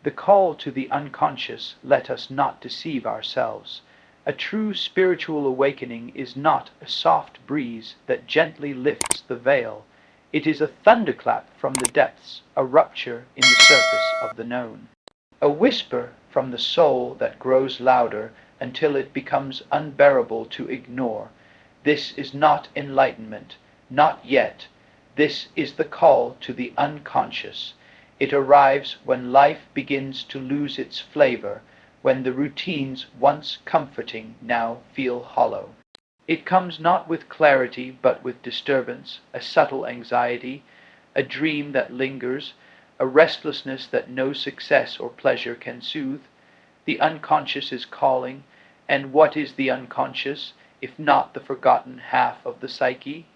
The call to the unconscious, let us not deceive ourselves. A true spiritual awakening is not a soft breeze that gently lifts the veil. It is a thunderclap from the depths, a rupture in the surface of the known. A whisper from the soul that grows louder until it becomes unbearable to ignore. This is not enlightenment, not yet. This is the call to the unconscious. It arrives when life begins to lose its flavor, when the routines once comforting now feel hollow. It comes not with clarity but with disturbance, a subtle anxiety, a dream that lingers, a restlessness that no success or pleasure can soothe. The unconscious is calling, and what is the unconscious, if not the forgotten half of the psyche?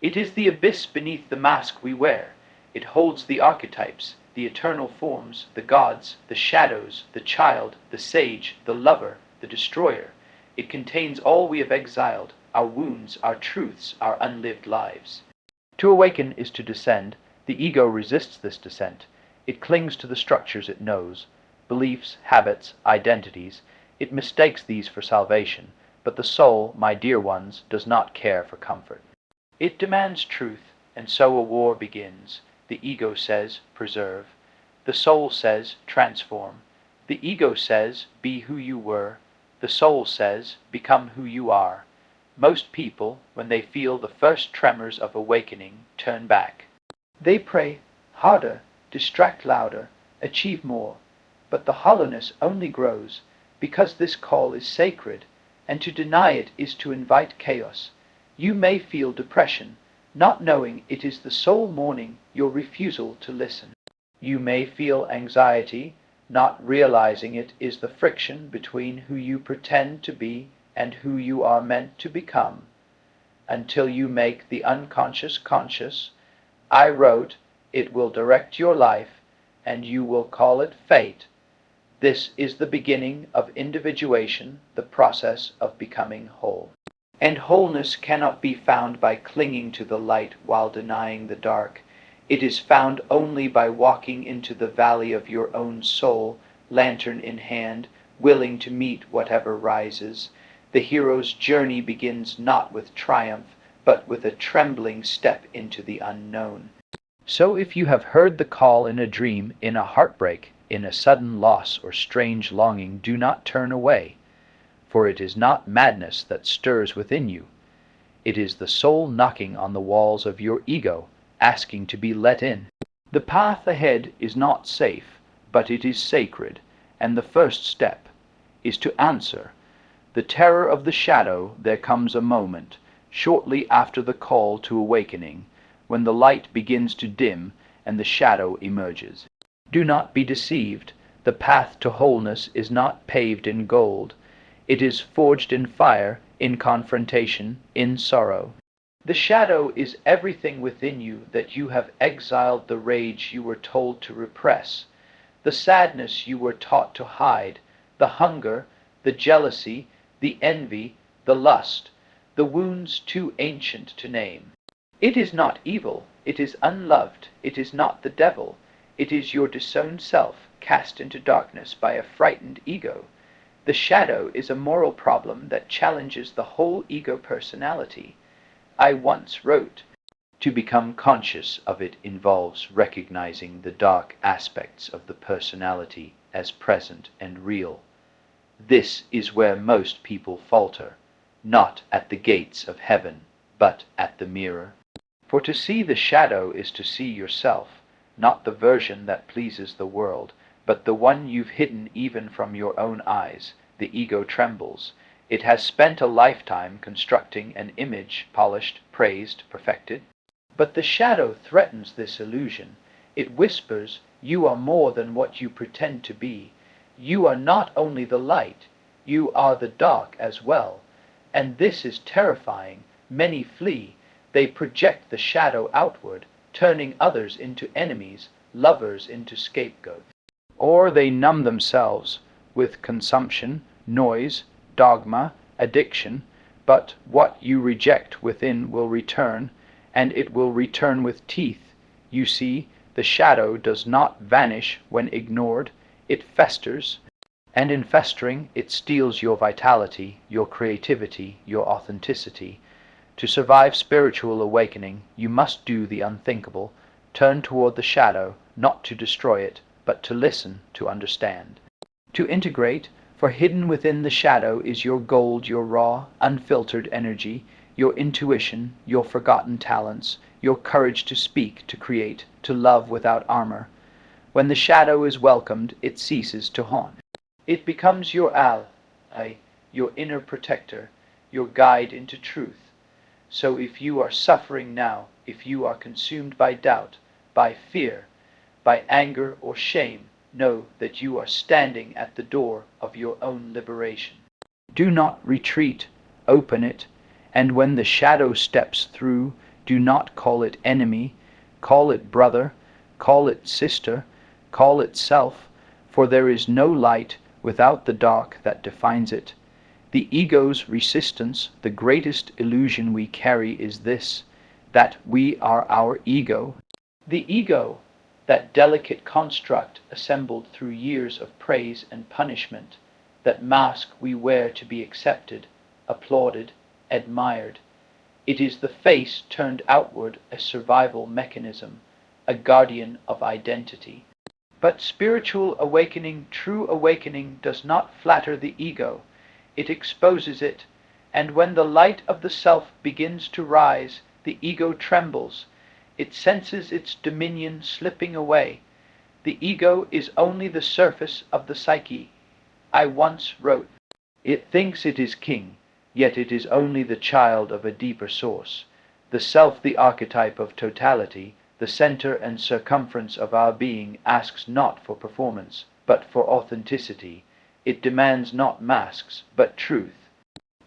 It is the abyss beneath the mask we wear. It holds the archetypes, the eternal forms, the gods, the shadows, the child, the sage, the lover, the destroyer. It contains all we have exiled, our wounds, our truths, our unlived lives. To awaken is to descend. The ego resists this descent. It clings to the structures it knows, beliefs, habits, identities. It mistakes these for salvation, but the soul, my dear ones, does not care for comfort. It demands truth, and so a war begins. The ego says, preserve. The soul says, transform. The ego says, be who you were. The soul says, become who you are. Most people, when they feel the first tremors of awakening, turn back. They pray harder, distract louder, achieve more. But the hollowness only grows, because this call is sacred, and to deny it is to invite chaos. You may feel depression, not knowing it is the soul mourning your refusal to listen. You may feel anxiety, not realizing it is the friction between who you pretend to be and who you are meant to become. Until you make the unconscious conscious, I wrote, it will direct your life, and you will call it fate. This is the beginning of individuation, the process of becoming whole. And wholeness cannot be found by clinging to the light while denying the dark. It is found only by walking into the valley of your own soul, lantern in hand, willing to meet whatever rises. The hero's journey begins not with triumph, but with a trembling step into the unknown. So if you have heard the call in a dream, in a heartbreak, in a sudden loss or strange longing, do not turn away. For it is not madness that stirs within you. It is the soul knocking on the walls of your ego, asking to be let in. The path ahead is not safe, but it is sacred, and the first step is to answer. The terror of the shadow, there comes a moment, shortly after the call to awakening, when the light begins to dim and the shadow emerges. Do not be deceived. The path to wholeness is not paved in gold. It is forged in fire, in confrontation, in sorrow. The shadow is everything within you that you have exiled, the rage you were told to repress, the sadness you were taught to hide, the hunger, the jealousy, the envy, the lust, the wounds too ancient to name. It is not evil, it is unloved, it is not the devil, it is your disowned self cast into darkness by a frightened ego. The shadow is a moral problem that challenges the whole ego personality. I once wrote, to become conscious of it involves recognizing the dark aspects of the personality as present and real. This is where most people falter, not at the gates of heaven, but at the mirror. For to see the shadow is to see yourself, not the version that pleases the world, but the one you've hidden even from your own eyes. The ego trembles. It has spent a lifetime constructing an image, polished, praised, perfected. But the shadow threatens this illusion. It whispers, you are more than what you pretend to be. You are not only the light, you are the dark as well. And this is terrifying. Many flee. They project the shadow outward, turning others into enemies, lovers into scapegoats. Or they numb themselves with consumption, noise, dogma, addiction, but what you reject within will return, and it will return with teeth. You see, the shadow does not vanish when ignored. it festers, and in festering it steals your vitality, your creativity, your authenticity. To survive spiritual awakening, you must do the unthinkable, turn toward the shadow, not to destroy it, but to listen, to understand. To integrate, for hidden within the shadow is your gold, your raw, unfiltered energy, your intuition, your forgotten talents, your courage to speak, to create, to love without armor. When the shadow is welcomed, it ceases to haunt. It becomes your ally, your inner protector, your guide into truth. So if you are suffering now, if you are consumed by doubt, by fear, by anger or shame, know that you are standing at the door of your own liberation. Do not retreat, open it, and when the shadow steps through, do not call it enemy, call it brother, call it sister, call it self, for there is no light without the dark that defines it. The ego's resistance, the greatest illusion we carry is this, that we are our ego. The ego, that delicate construct assembled through years of praise and punishment, that mask we wear to be accepted, applauded, admired. It is the face turned outward, a survival mechanism, a guardian of identity. But spiritual awakening, true awakening, does not flatter the ego. It exposes it, and when the light of the self begins to rise, the ego trembles. It senses its dominion slipping away. The ego is only the surface of the psyche. I once wrote, "It thinks it is king, yet it is only the child of a deeper source." The self, the archetype of totality, the center and circumference of our being, asks not for performance, but for authenticity. It demands not masks, but truth.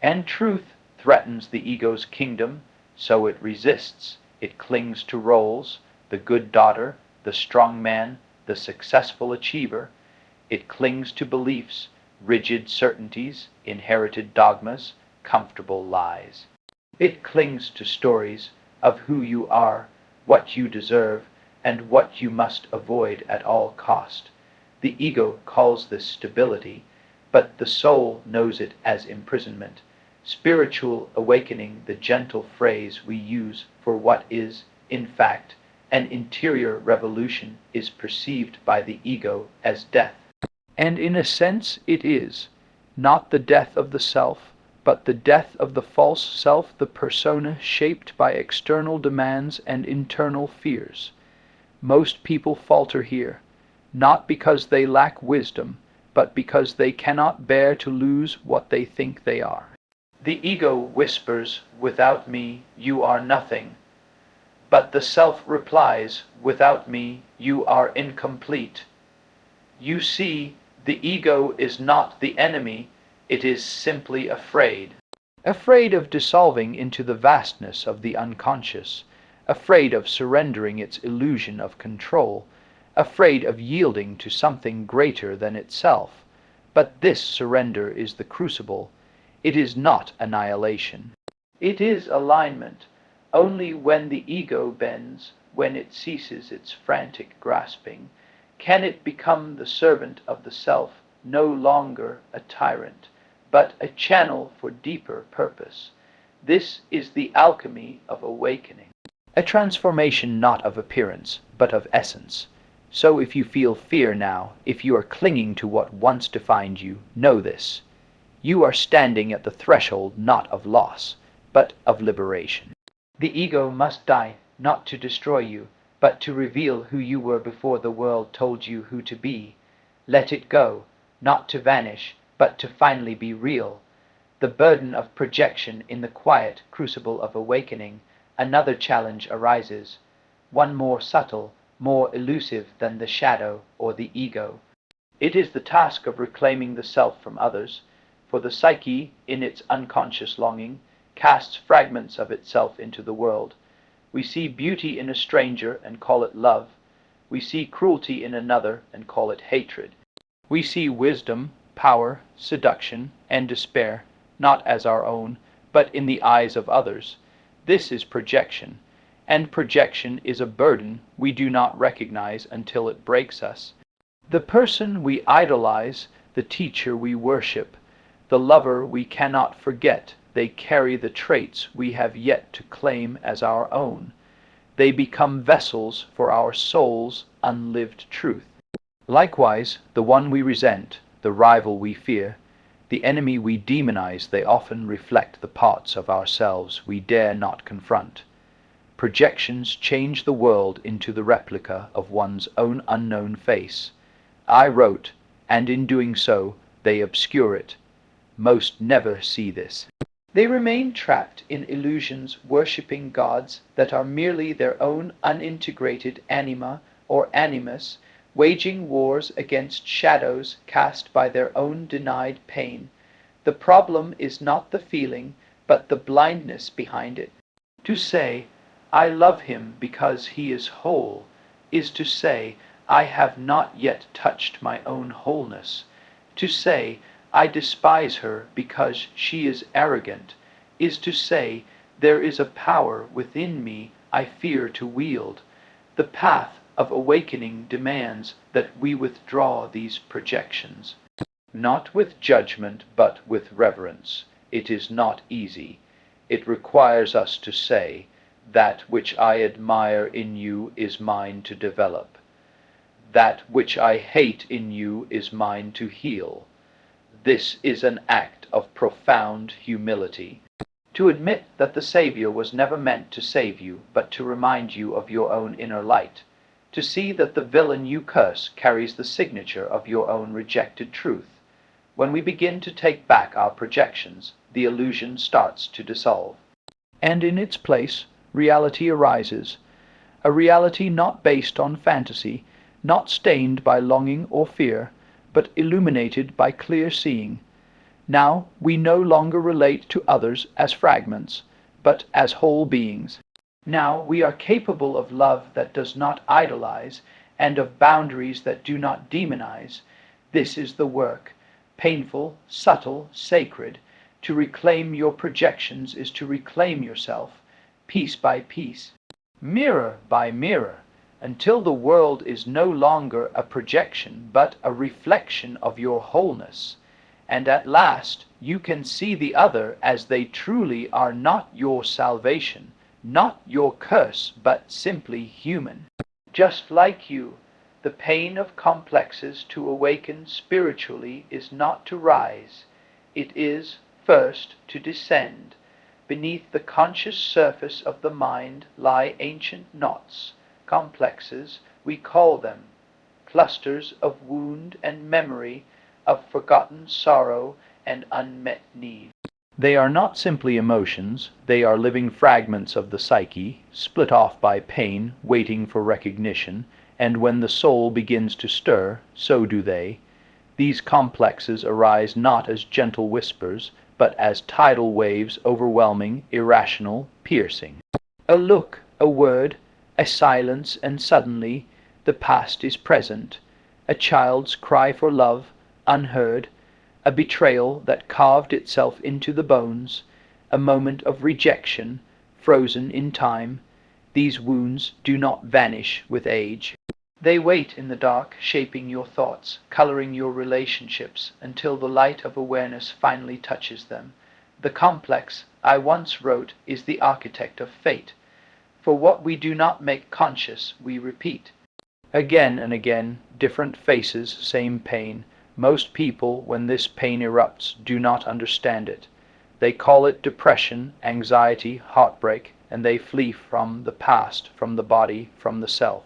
And truth threatens the ego's kingdom, so it resists. It clings to roles, the good daughter, the strong man, the successful achiever. It clings to beliefs, rigid certainties, inherited dogmas, comfortable lies. It clings to stories of who you are, what you deserve, and what you must avoid at all cost. The ego calls this stability, but the soul knows it as imprisonment. Spiritual awakening, the gentle phrase we use for what is, in fact, an interior revolution, is perceived by the ego as death. And in a sense it is, not the death of the self, but the death of the false self, the persona shaped by external demands and internal fears. Most people falter here, not because they lack wisdom, but because they cannot bear to lose what they think they are. The ego whispers, "Without me, you are nothing." But the self replies, "Without me, you are incomplete." You see, the ego is not the enemy, it is simply afraid. Afraid of dissolving into the vastness of the unconscious, afraid of surrendering its illusion of control, afraid of yielding to something greater than itself. But this surrender is the crucible. It is not annihilation. It is alignment. Only when the ego bends, when it ceases its frantic grasping, can it become the servant of the self, no longer a tyrant, but a channel for deeper purpose. This is the alchemy of awakening. A transformation not of appearance, but of essence. So if you feel fear now, if you are clinging to what once defined you, know this. You are standing at the threshold not of loss, but of liberation. The ego must die, not to destroy you, but to reveal who you were before the world told you who to be. Let it go, not to vanish, but to finally be real. The burden of projection in the quiet crucible of awakening, another challenge arises, one more subtle, more elusive than the shadow or the ego. It is the task of reclaiming the self from others, for the psyche, in its unconscious longing, casts fragments of itself into the world. We see beauty in a stranger and call it love. We see cruelty in another and call it hatred. We see wisdom, power, seduction, and despair, not as our own, but in the eyes of others. This is projection, and projection is a burden we do not recognize until it breaks us. The person we idolize, the teacher we worship, the lover we cannot forget, they carry the traits we have yet to claim as our own. They become vessels for our soul's unlived truth. Likewise, the one we resent, the rival we fear, the enemy we demonize, they often reflect the parts of ourselves we dare not confront. Projections change the world into the replica of one's own unknown face. I wrote, and in doing so, they obscure it. Most never see this. They remain trapped in illusions, worshipping gods that are merely their own unintegrated anima or animus, waging wars against shadows cast by their own denied pain. The problem is not the feeling, but the blindness behind it. To say, I love him because he is whole, is to say, I have not yet touched my own wholeness. To say, I despise her because she is arrogant, is to say, there is a power within me I fear to wield. The path of awakening demands that we withdraw these projections. Not with judgment, but with reverence. It is not easy. It requires us to say, that which I admire in you is mine to develop. That which I hate in you is mine to heal. This is an act of profound humility. To admit that the Savior was never meant to save you, but to remind you of your own inner light. To see that the villain you curse carries the signature of your own rejected truth. When we begin to take back our projections, the illusion starts to dissolve. And in its place, reality arises. A reality not based on fantasy, not stained by longing or fear, but illuminated by clear seeing. Now we no longer relate to others as fragments, but as whole beings. Now we are capable of love that does not idolize, and of boundaries that do not demonize. This is the work, painful, subtle, sacred. To reclaim your projections is to reclaim yourself, piece by piece, mirror by mirror, until the world is no longer a projection, but a reflection of your wholeness. And at last you can see the other as they truly are, not your salvation, not your curse, but simply human. Just like you, the pain of complexes to awaken spiritually is not to rise. It is, first, to descend. Beneath the conscious surface of the mind lie ancient knots, complexes, we call them, clusters of wound and memory, of forgotten sorrow and unmet need. They are not simply emotions, they are living fragments of the psyche, split off by pain, waiting for recognition, and when the soul begins to stir, so do they. These complexes arise not as gentle whispers, but as tidal waves, overwhelming, irrational, piercing. A look, a word, a silence, and suddenly the past is present. A child's cry for love, unheard, a betrayal that carved itself into the bones, a moment of rejection, frozen in time. These wounds do not vanish with age. They wait in the dark, shaping your thoughts, coloring your relationships, until the light of awareness finally touches them. The complex, I once wrote, is the architect of fate. For what we do not make conscious, we repeat. Again and again, different faces, same pain. Most people, when this pain erupts, do not understand it. They call it depression, anxiety, heartbreak, and they flee from the past, from the body, from the self.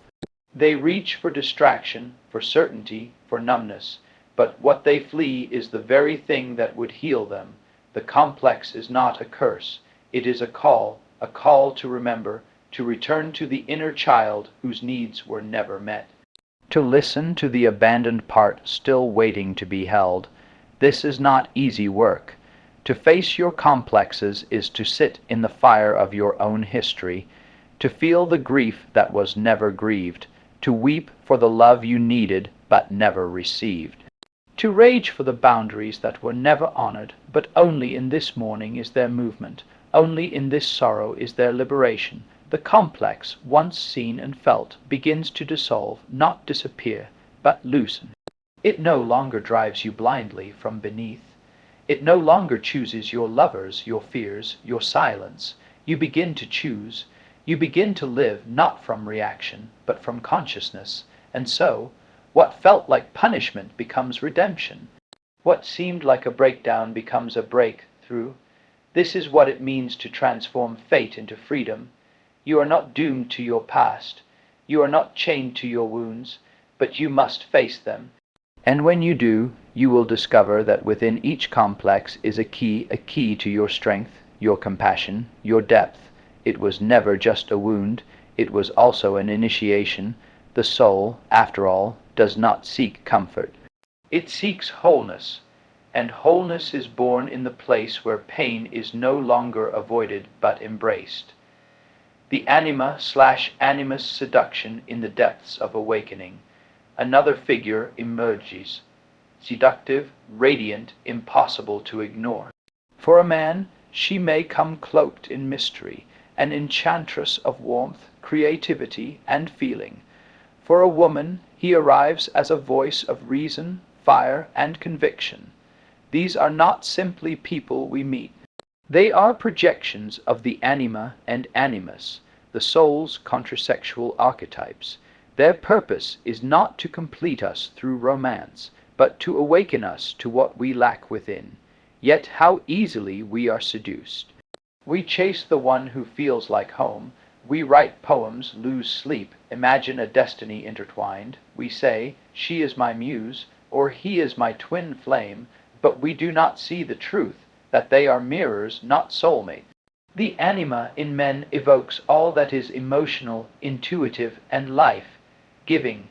They reach for distraction, for certainty, for numbness, but what they flee is the very thing that would heal them. The complex is not a curse. It is a call to remember, to return to the inner child whose needs were never met. To listen to the abandoned part still waiting to be held. This is not easy work. To face your complexes is to sit in the fire of your own history, to feel the grief that was never grieved, to weep for the love you needed but never received, to rage for the boundaries that were never honored, but only in this morning is there movement, only in this sorrow is there liberation. The complex, once seen and felt, begins to dissolve, not disappear, but loosen. It no longer drives you blindly from beneath. It no longer chooses your lovers, your fears, your silence. You begin to choose. You begin to live not from reaction, but from consciousness. And so, what felt like punishment becomes redemption. What seemed like a breakdown becomes a breakthrough. This is what it means to transform fate into freedom. You are not doomed to your past. You are not chained to your wounds, but you must face them. And when you do, you will discover that within each complex is a key to your strength, your compassion, your depth. It was never just a wound, it was also an initiation. The soul, after all, does not seek comfort. It seeks wholeness, and wholeness is born in the place where pain is no longer avoided but embraced. The anima/animus seduction in the depths of awakening. Another figure emerges, seductive, radiant, impossible to ignore. For a man, she may come cloaked in mystery, an enchantress of warmth, creativity, and feeling. For a woman, he arrives as a voice of reason, fire, and conviction. These are not simply people we meet. They are projections of the anima and animus, the soul's contrasexual archetypes. Their purpose is not to complete us through romance, but to awaken us to what we lack within. Yet how easily we are seduced. We chase the one who feels like home. We write poems, lose sleep, imagine a destiny intertwined. We say, she is my muse, or he is my twin flame, but we do not see the truth, that they are mirrors, not soulmates. The anima in men evokes all that is emotional, intuitive, and life-giving.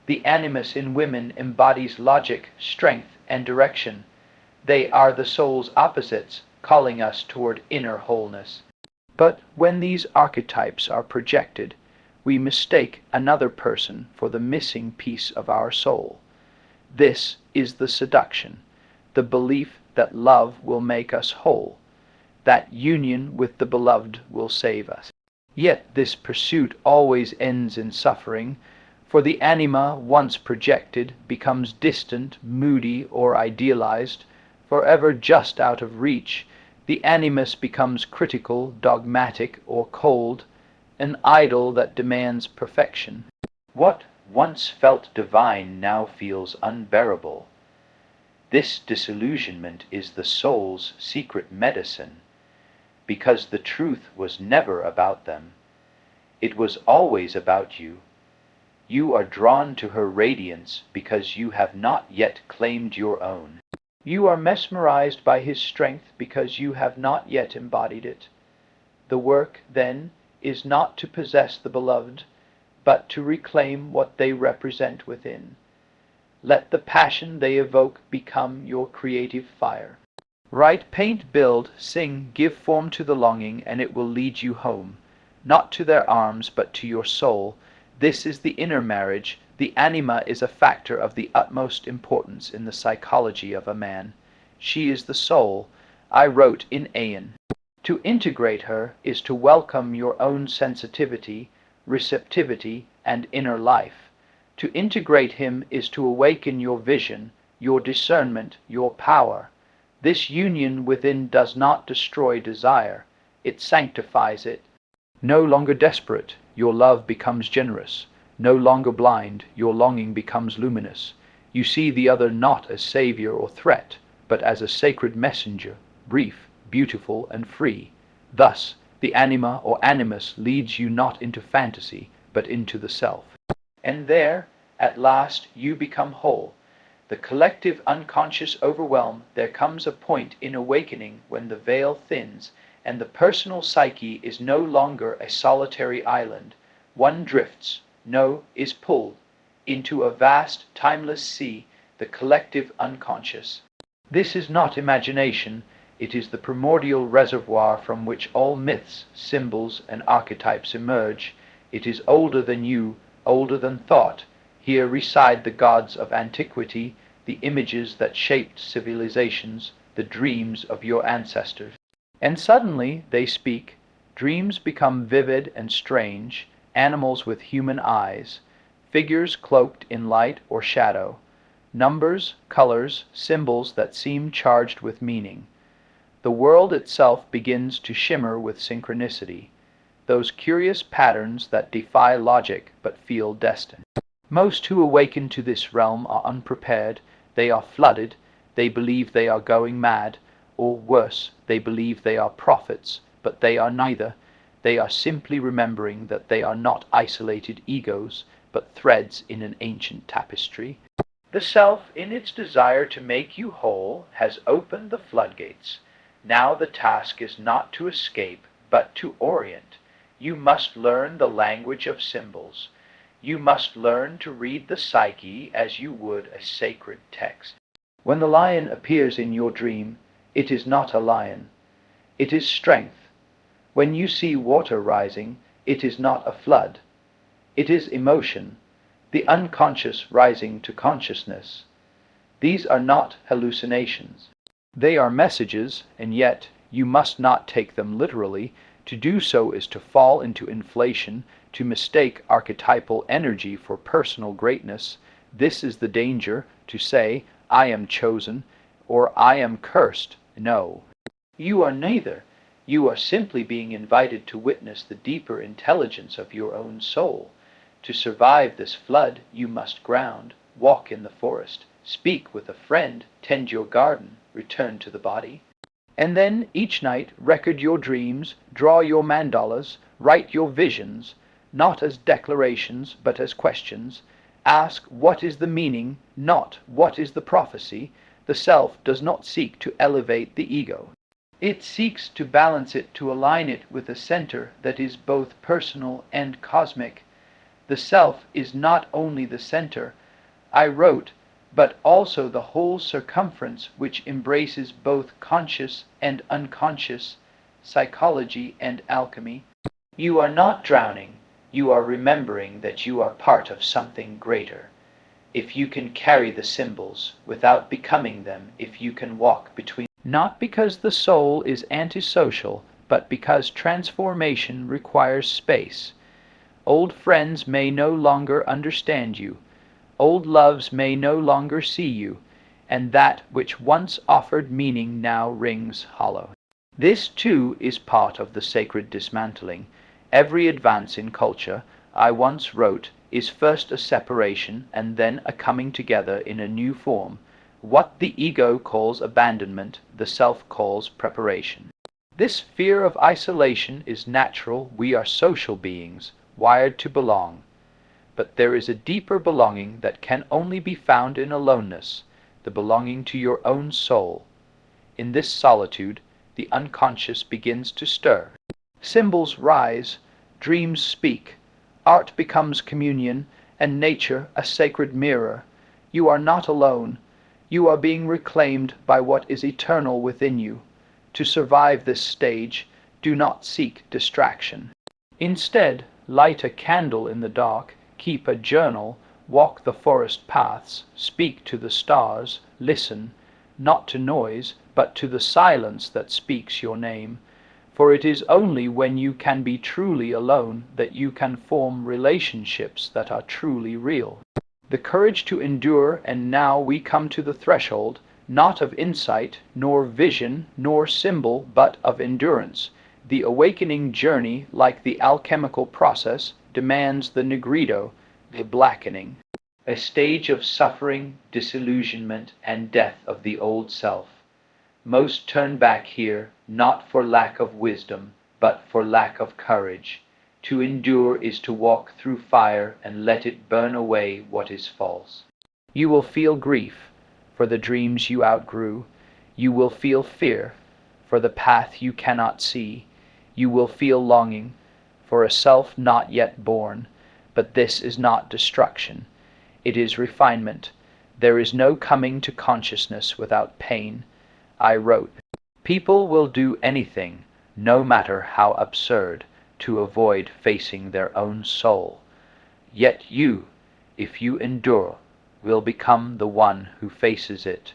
The animus in women embodies logic, strength, and direction. They are the soul's opposites, calling us toward inner wholeness. But when these archetypes are projected, we mistake another person for the missing piece of our soul. This is the seduction, the belief that love will make us whole, that union with the beloved will save us. Yet this pursuit always ends in suffering, for the anima, once projected, becomes distant, moody, or idealized, forever just out of reach. The animus becomes critical, dogmatic, or cold, an idol that demands perfection. What once felt divine now feels unbearable. This disillusionment is the soul's secret medicine, because the truth was never about them. It was always about you. You are drawn to her radiance because you have not yet claimed your own. You are mesmerized by his strength because you have not yet embodied it. The work, then, is not to possess the beloved, but to reclaim what they represent within. Let the passion they evoke become your creative fire. Write, paint, build, sing, give form to the longing, and it will lead you home, not to their arms, but to your soul. This is the inner marriage. The anima is a factor of the utmost importance in the psychology of a man. She is the soul. I wrote in Aeon. To integrate her is to welcome your own sensitivity, receptivity, and inner life. To integrate him is to awaken your vision, your discernment, your power. This union within does not destroy desire, it sanctifies it. No longer desperate, your love becomes generous. No longer blind, your longing becomes luminous. You see the other not as savior or threat, but as a sacred messenger, brief, beautiful, and free. Thus, the anima or animus leads you not into fantasy, but into the self. And there, at last, you become whole. The collective unconscious overwhelm. There comes a point in awakening when the veil thins, and the personal psyche is no longer a solitary island. One drifts, no, is pulled, into a vast, timeless sea, the collective unconscious. This is not imagination, it is the primordial reservoir from which all myths, symbols, and archetypes emerge. It is older than you, older than thought. Here reside the gods of antiquity, the images that shaped civilizations, the dreams of your ancestors. And suddenly they speak. Dreams become vivid and strange, animals with human eyes, figures cloaked in light or shadow. numbers, colors, symbols that seem charged with meaning. The world itself begins to shimmer with synchronicity, those curious patterns that defy logic but feel destined. Most who awaken to this realm are unprepared, they are flooded, they believe they are going mad, or worse, they believe they are prophets, but they are neither. They are simply remembering that they are not isolated egos, but threads in an ancient tapestry. The self, in its desire to make you whole, has opened the floodgates. Now the task is not to escape, but to orient. You must learn the language of symbols. You must learn to read the psyche as you would a sacred text. When the lion appears in your dream, it is not a lion. It is strength. When you see water rising, it is not a flood. It is emotion, the unconscious rising to consciousness. These are not hallucinations. They are messages, and yet you must not take them literally. To do so is to fall into inflation, to mistake archetypal energy for personal greatness. This is the danger, to say, I am chosen, or I am cursed. No. You are neither. You are simply being invited to witness the deeper intelligence of your own soul. To survive this flood, you must ground, walk in the forest, speak with a friend, tend your garden, return to the body. And then, each night, record your dreams, draw your mandalas, write your visions, not as declarations, but as questions. Ask what is the meaning, not what is the prophecy. The self does not seek to elevate the ego. It seeks to balance it, to align it with a center that is both personal and cosmic. The self is not only the center, I wrote, but also the whole circumference which embraces both conscious and unconscious, psychology and alchemy. You are not drowning, you are remembering that you are part of something greater. If you can carry the symbols without becoming them, if you can walk between, not because the soul is antisocial, but because transformation requires space. Old friends may no longer understand you. Old loves may no longer see you, and that which once offered meaning now rings hollow. This, too, is part of the sacred dismantling. Every advance in culture, I once wrote, is first a separation and then a coming together in a new form. What the ego calls abandonment, the self calls preparation. This fear of isolation is natural. We are social beings, wired to belong. But there is a deeper belonging that can only be found in aloneness, the belonging to your own soul. In this solitude, the unconscious begins to stir. Symbols rise, dreams speak, art becomes communion, and nature a sacred mirror. You are not alone. You are being reclaimed by what is eternal within you. To survive this stage, do not seek distraction. Instead, light a candle in the dark, keep a journal, walk the forest paths, speak to the stars, listen, not to noise, but to the silence that speaks your name. For it is only when you can be truly alone that you can form relationships that are truly real. The courage to endure, and now we come to the threshold, not of insight, nor vision, nor symbol, but of endurance. The awakening journey, like the alchemical process, demands the nigredo, the blackening, a stage of suffering, disillusionment, and death of the old self. Most turn back here, not for lack of wisdom, but for lack of courage. To endure is to walk through fire and let it burn away what is false. You will feel grief for the dreams you outgrew. You will feel fear for the path you cannot see. You will feel longing for a self not yet born. But this is not destruction. It is refinement. There is no coming to consciousness without pain. I wrote, people will do anything, no matter how absurd, to avoid facing their own soul. Yet you, if you endure, will become the one who faces it.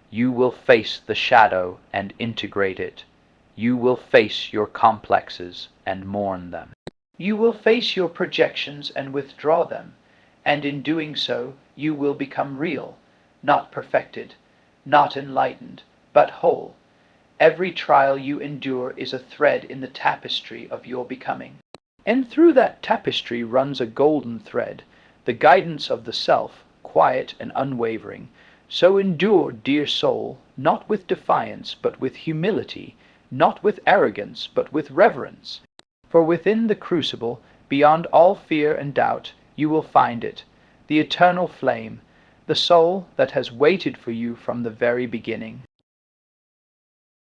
You will face the shadow and integrate it. You will face your complexes and mourn them. You will face your projections and withdraw them, and in doing so, you will become real. not perfected, not enlightened, but whole. Every trial you endure is a thread in the tapestry of your becoming. And through that tapestry runs a golden thread, the guidance of the self, quiet and unwavering. So endure, dear soul, not with defiance, but with humility, not with arrogance, but with reverence. For within the crucible, beyond all fear and doubt, you will find it, the eternal flame, the soul that has waited for you from the very beginning.